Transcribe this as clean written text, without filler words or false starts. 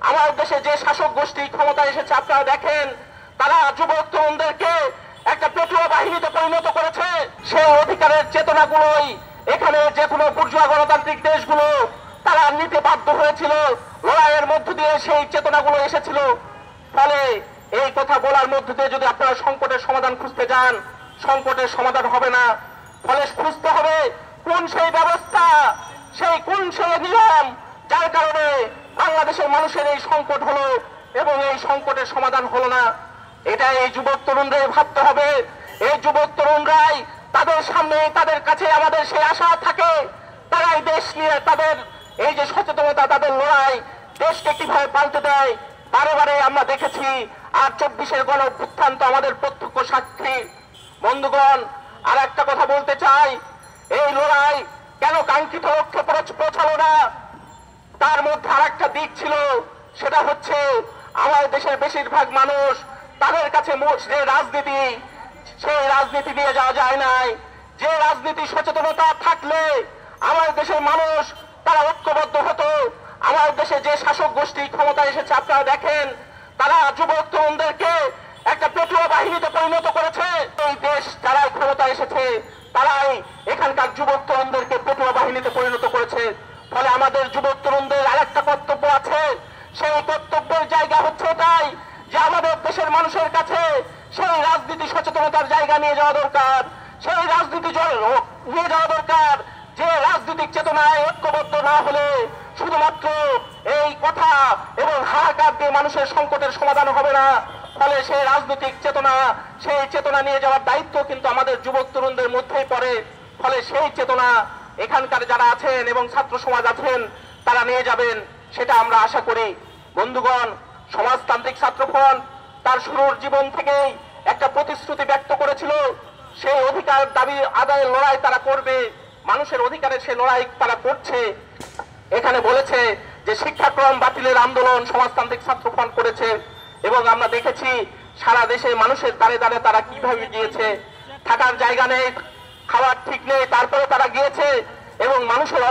আমার দেশে যে শাসক গোষ্ঠী ক্ষমতায় এসেছে আপনারা দেখেন, তারা যুবক তরুণদেরকে একটা পেটুয়া বাহিনীতে পরিণত করেছে। সেই অধিকারের চেতনাগুলোই এখানে যে কোনো বুর্জোয়া গণতান্ত্রিক দেশগুলো তারা নিতে বাধ্য হয়েছিল, লড়াইয়ের মধ্য দিয়ে সেই চেতনাগুলো এসেছিল। ফলে এই কথা বলার মধ্য দিয়ে যদি আপনারা সংকটের সমাধান খুঁজতে যান, সংকটের সমাধান হবে না। ফলে খুঁজতে হবে কোন সেই ব্যবস্থা, কোন সেই নিয়ম যার কারণে বাংলাদেশের মানুষের এই সংকট হলো এবং এই সংকটের সমাধান হলো না। এটা এই যুবক তরুণরাই ভাবতে হবে। এই যুবক তরুণরাই তাদের সামনে, তাদের কাছে আমাদের সেই আশা থাকে, তারাই দেশ নিয়ে তাদের এই যে সচেতনতা, তাদের লড়াই দেশকে কিভাবে পাল্টে দেয় বারে বারে আমরা দেখেছি। আর 24-এর গণ অভ্যুত্থান তো আমাদের প্রত্যক্ষ সাক্ষী। বন্ধুগণ, আর একটা কথা বলতে চাই, এই লড়াই কেন কাঙ্ক্ষিত লক্ষ্যে পৌঁছালো না, তার মধ্যে আর একটা দিক ছিল। সেটা হচ্ছে আমাদের দেশের বেশিরভাগ মানুষ, তাদের কাছে যে রাজনীতি, সেই রাজনীতি নিয়ে যাওয়া যায় নাই। যে রাজনীতি সচেতনতা থাকলে আমাদের দেশের মানুষ তারা ঐক্যবদ্ধ হতো। আমাদের দেশে যে শাসক গোষ্ঠী ক্ষমতায় এসেছে আপনারা দেখেন, তারা যুবক তরুণদেরকে একটা পেটুয়া বাহিনীতে পরিণত করেছে। এই দেশ যারাই ক্ষমতায় এসেছে তারাই এখানকার যুবক তরুণদেরকে পেটুয়া বাহিনীতে পরিণত করেছে। ফলে আমাদের যুবক তরুণদের আরেকটা কর্তব্য আছে। সেই কর্তব্যের জায়গা হচ্ছে এটাই যে আমাদের দেশের মানুষের কাছে সেই রাজনীতি সচেতনতার জায়গা নিয়ে যাওয়া দরকার, সেই রাজনীতি নিয়ে যাওয়া দরকার যে রাজনৈতিক চেতনায় ঐক্যবদ্ধ না হলে শুধুমাত্র এই কথা এবং হাহাকার দিয়ে মানুষের সংকটের সমাধান হবে না। ফলে সেই রাজনৈতিক চেতনা, সেই চেতনা নিয়ে যাওয়ার দায়িত্ব কিন্তু আমাদের যুবক তরুণদের মধ্যেই পড়ে। ফলে সেই চেতনা এখানকার যারা আছেন এবং ছাত্র সমাজ আছেন তারা নিয়ে যাবেন, সেটা আমরা আশা করি। বন্ধুগণ, সমাজতান্ত্রিক ছাত্রফ্রন্ট তার শুরুর জীবন থেকেই একটা প্রতিশ্রুতি ব্যক্ত করেছিল, সেই অধিকার দাবি আদায়ের লড়াই তারা করবে, মানুষের অধিকারের সেই লড়াই তারা করছে। এখানে বলেছে যে শিক্ষাক্রম বাতিলের আন্দোলন সমাজতান্ত্রিক ছাত্রফ্রন্ট করেছে এবং আমরা দেখেছি সারা দেশে মানুষের দ্বারে দ্বারে তারা কিভাবে গিয়েছে। থাকার জায়গা নেই, খাওয়ার ঠিক নেই, তারপরে তারা গিয়েছে এবং মানুষের